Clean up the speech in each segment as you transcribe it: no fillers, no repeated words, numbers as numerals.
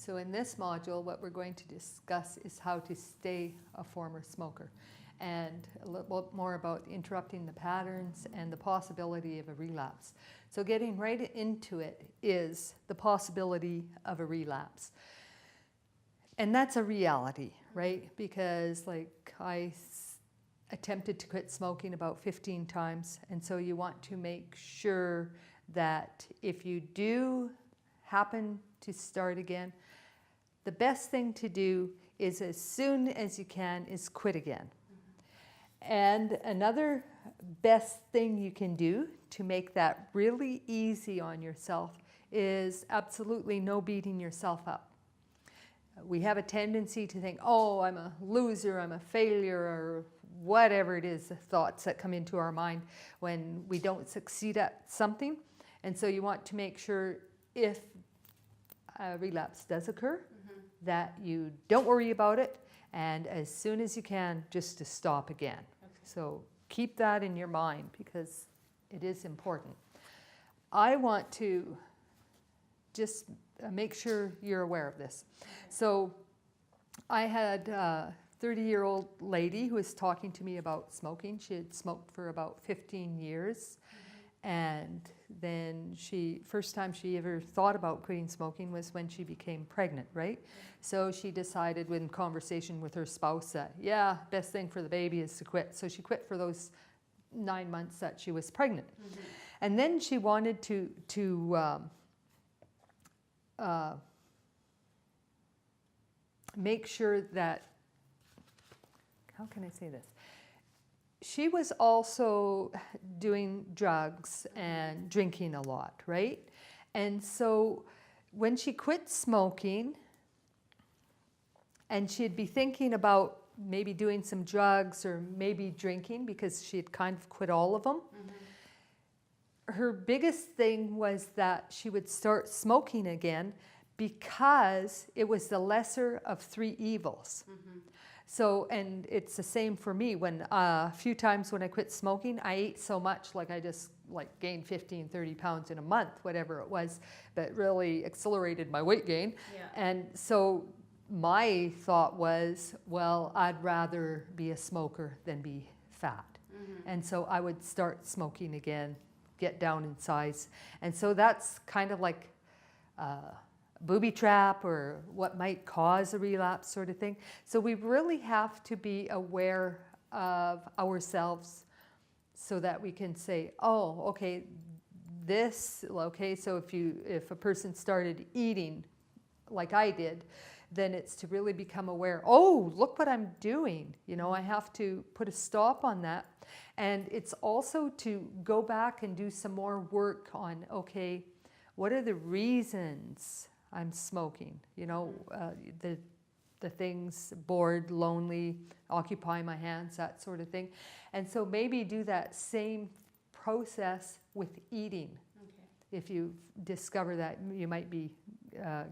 So in this module, what we're going to discuss is how to stay a former smoker, and a little more about interrupting the patterns and the possibility of a relapse. So getting right into it is the possibility of a relapse. And that's a reality, right? Because like I attempted to quit smoking about 15 times, and so you want to make sure that if you do happen to start again, the best thing to do is as soon as you can is quit again. And another best thing you can do to make that really easy on yourself is absolutely no beating yourself up. We have a tendency to think, oh, I'm a loser, I'm a failure, or whatever it is, the thoughts that come into our mind when we don't succeed at something. And so you want to make sure if a relapse does occur, that you don't worry about it, and as soon as you can, just to stop again. Okay. So keep that in your mind because it is important. I want to just make sure you're aware of this. Okay. So I had a 30-year-old lady who was talking to me about smoking. She had smoked for about 15 years. And then first time she ever thought about quitting smoking was when she became pregnant, right? So she decided in conversation with her spouse that, yeah, best thing for the baby is to quit. So she quit for those 9 months that she was pregnant. And then she wanted to make sure that, how can I say this? She was also doing drugs and drinking a lot, right? And so when she quit smoking, and she'd be thinking about maybe doing some drugs or maybe drinking because she had kind of quit all of them, her biggest thing was that she would start smoking again because it was the lesser of three evils. So, and it's the same for me. When a few times when I quit smoking, I ate so much, like I just gained 15, 30 pounds in a month, whatever it was, but really accelerated my weight gain. Yeah. And so my thought was, well, I'd rather be a smoker than be fat. And so I would start smoking again, get down in size. And so that's kind of like booby trap or what might cause a relapse sort of thing. So we really have to be aware of ourselves so that we can say, oh, okay, so if a person started eating like I did, then it's to really become aware, oh, look what I'm doing. You know, I have to put a stop on that. And it's also to go back and do some more work on, okay, what are the reasons I'm smoking? You know, the things, bored, lonely, occupy my hands, that sort of thing. And so maybe do that same process with eating. Okay. If you discover that you might be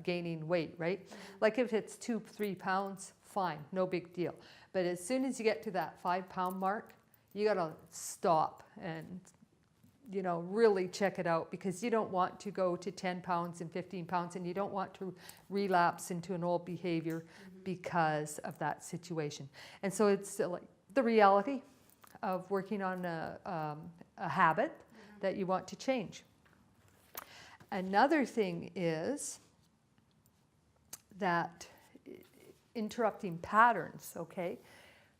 gaining weight, right? Like if it's 2-3 pounds, fine, no big deal. But as soon as you get to that 5-pound mark, you gotta stop and really check it out, because you don't want to go to 10 pounds and 15 pounds, and you don't want to relapse into an old behavior because of that situation. And so it's like the reality of working on a habit that you want to change. Another thing is that interrupting patterns, okay?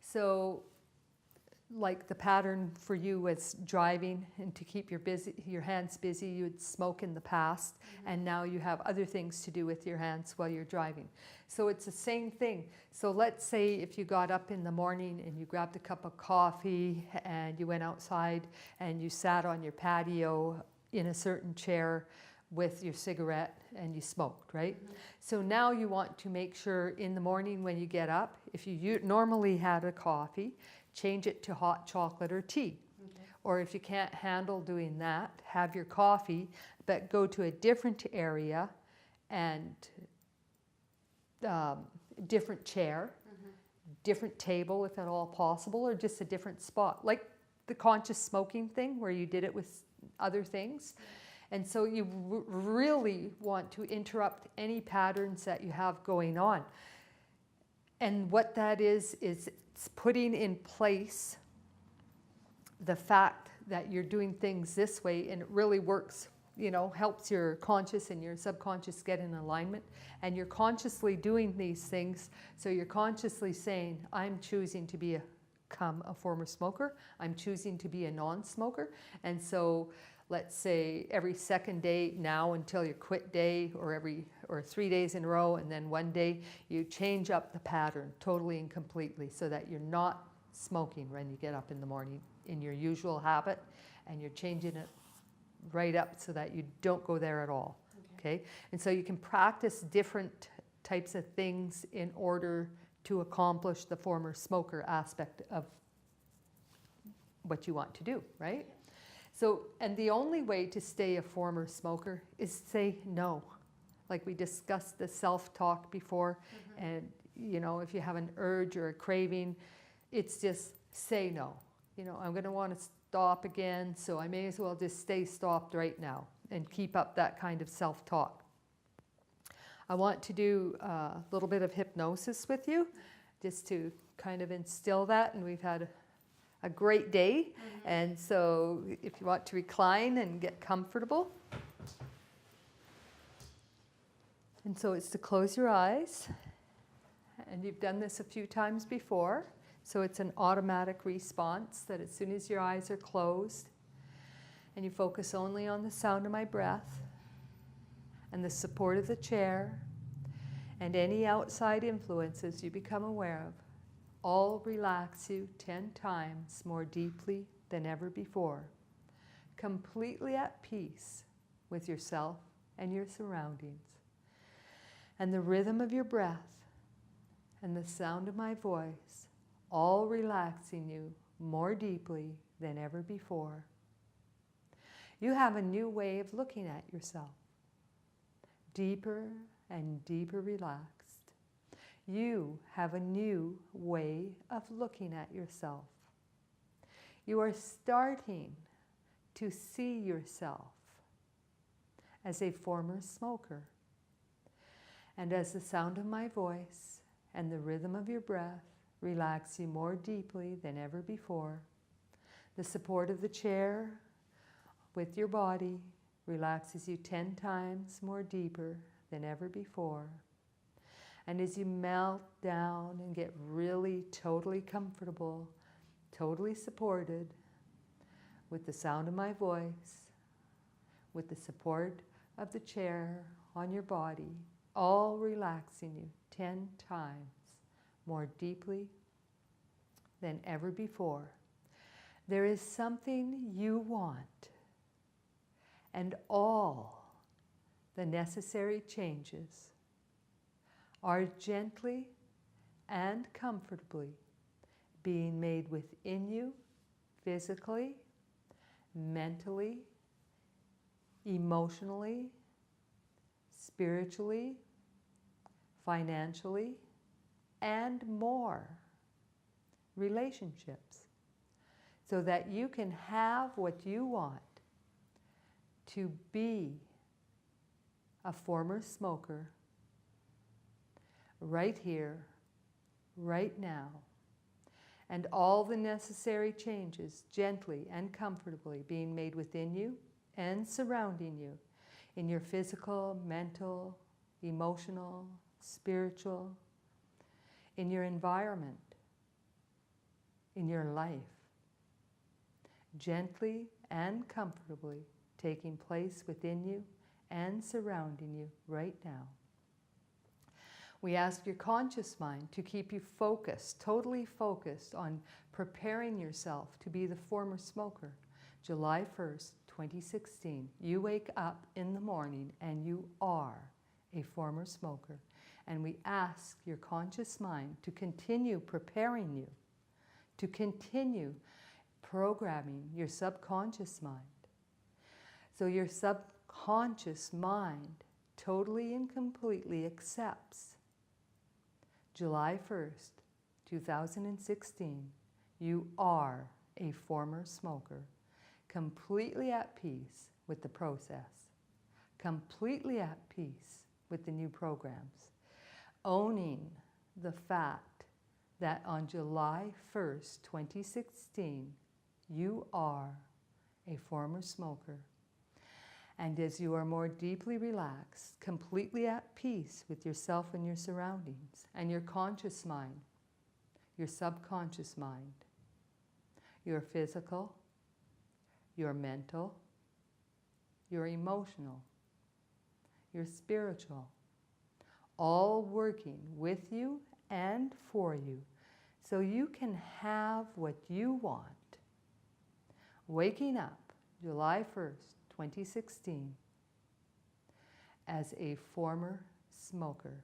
So like the pattern for you was driving, and to keep your hands busy, you would smoke in the past, and now you have other things to do with your hands while you're driving. So it's the same thing. So let's say if you got up in the morning and you grabbed a cup of coffee and you went outside and you sat on your patio in a certain chair with your cigarette and you smoked, right? So now you want to make sure in the morning when you get up, if you normally had a coffee, change it to hot chocolate or tea. Okay. Or if you can't handle doing that, have your coffee, but go to a different area and different chair, different table if at all possible, or just a different spot. Like the conscious smoking thing where you did it with other things. And so you really want to interrupt any patterns that you have going on. And what that is it's putting in place the fact that you're doing things this way, and it really works, you know, helps your conscious and your subconscious get in alignment. And you're consciously doing these things, so you're consciously saying, I'm choosing to become a former smoker. I'm choosing to be a non-smoker. And so let's say every second day now until your quit day, or 3 days in a row, and then one day you change up the pattern totally and completely so that you're not smoking when you get up in the morning in your usual habit, and you're changing it right up so that you don't go there at all. Okay? And so you can practice different types of things in order to accomplish the former smoker aspect of what you want to do, right? So, and the only way to stay a former smoker is say no. Like we discussed the self-talk before, and you know, if you have an urge or a craving, it's just say no. You know, I'm going to want to stop again, so I may as well just stay stopped right now and keep up that kind of self-talk. I want to do a little bit of hypnosis with you, just to kind of instill that, and we've had a great day. And so if you want to recline and get comfortable. And so it's to close your eyes, and you've done this a few times before, so it's an automatic response that as soon as your eyes are closed and you focus only on the sound of my breath and the support of the chair and any outside influences you become aware of, all relax you 10 times more deeply than ever before, completely at peace with yourself and your surroundings. And the rhythm of your breath and the sound of my voice, all relaxing you more deeply than ever before. You have a new way of looking at yourself, deeper and deeper relaxed. You have a new way of looking at yourself. You are starting to see yourself as a former smoker. And as the sound of my voice and the rhythm of your breath relax you more deeply than ever before, the support of the chair with your body relaxes you 10 times more deeper than ever before. And as you melt down and get really totally comfortable, totally supported with the sound of my voice, with the support of the chair on your body, all relaxing you 10 times more deeply than ever before, there is something you want, and all the necessary changes are gently and comfortably being made within you, physically, mentally, emotionally, spiritually, financially, and more relationships, so that you can have what you want to be a former smoker right here, right now, and all the necessary changes gently and comfortably being made within you and surrounding you in your physical, mental, emotional, spiritual, in your environment, in your life, gently and comfortably taking place within you and surrounding you right now. We ask your conscious mind to keep you focused, totally focused on preparing yourself to be the former smoker. July 1st, 2016, you wake up in the morning and you are a former smoker. And we ask your conscious mind to continue preparing you, to continue programming your subconscious mind. So your subconscious mind totally and completely accepts July 1st, 2016, you are a former smoker. completely at peace with the process, completely at peace with the new programs, owning the fact that on July 1st, 2016, you are a former smoker. And as you are more deeply relaxed, completely at peace with yourself and your surroundings, and your conscious mind, your subconscious mind, your physical, your mental, your emotional, your spiritual, all working with you and for you, so you can have what you want. Waking up July 1st, 2016, as a former smoker.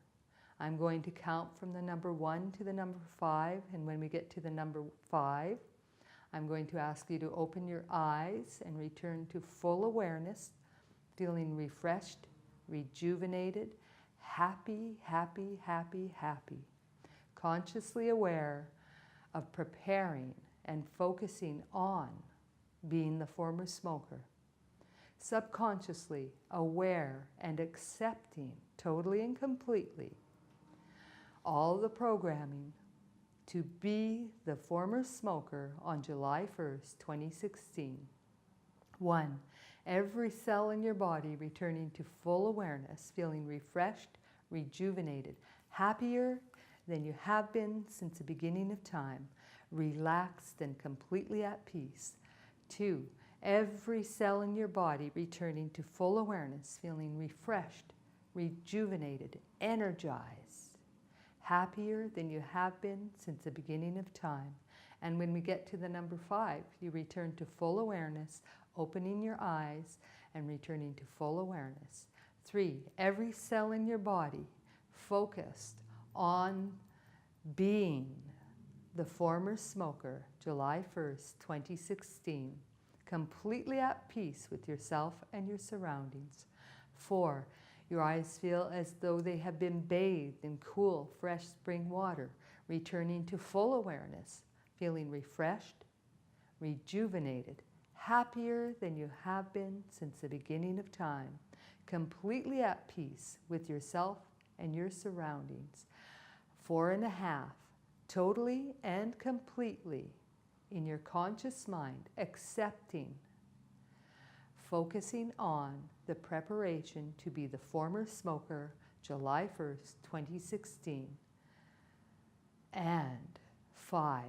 I'm going to count from the number 1 to the number 5, and when we get to the number 5, I'm going to ask you to open your eyes and return to full awareness, feeling refreshed, rejuvenated, happy, happy, happy, happy. Consciously aware of preparing and focusing on being the former smoker. Subconsciously aware and accepting totally and completely all the programming to be the former smoker on July 1st, 2016. 1. Every cell in your body returning to full awareness, feeling refreshed, rejuvenated, happier than you have been since the beginning of time, relaxed and completely at peace. 2. Every cell in your body returning to full awareness, feeling refreshed, rejuvenated, energized, happier than you have been since the beginning of time. And when we get to the number 5, you return to full awareness, opening your eyes and returning to full awareness. 3, every cell in your body focused on being the former smoker, July 1st, 2016, completely at peace with yourself and your surroundings. 4, your eyes feel as though they have been bathed in cool, fresh spring water, returning to full awareness, feeling refreshed, rejuvenated, happier than you have been since the beginning of time, completely at peace with yourself and your surroundings. 4.5, totally and completely in your conscious mind, accepting, focusing on the preparation to be the former smoker, July 1st, 2016. And 5,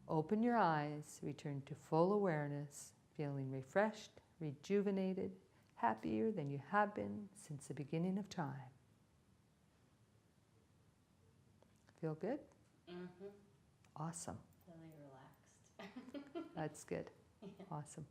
open your eyes, return to full awareness, feeling refreshed, rejuvenated, happier than you have been since the beginning of time. Feel good? Mm-hmm. Awesome. Feeling relaxed. That's good. Yeah. Awesome.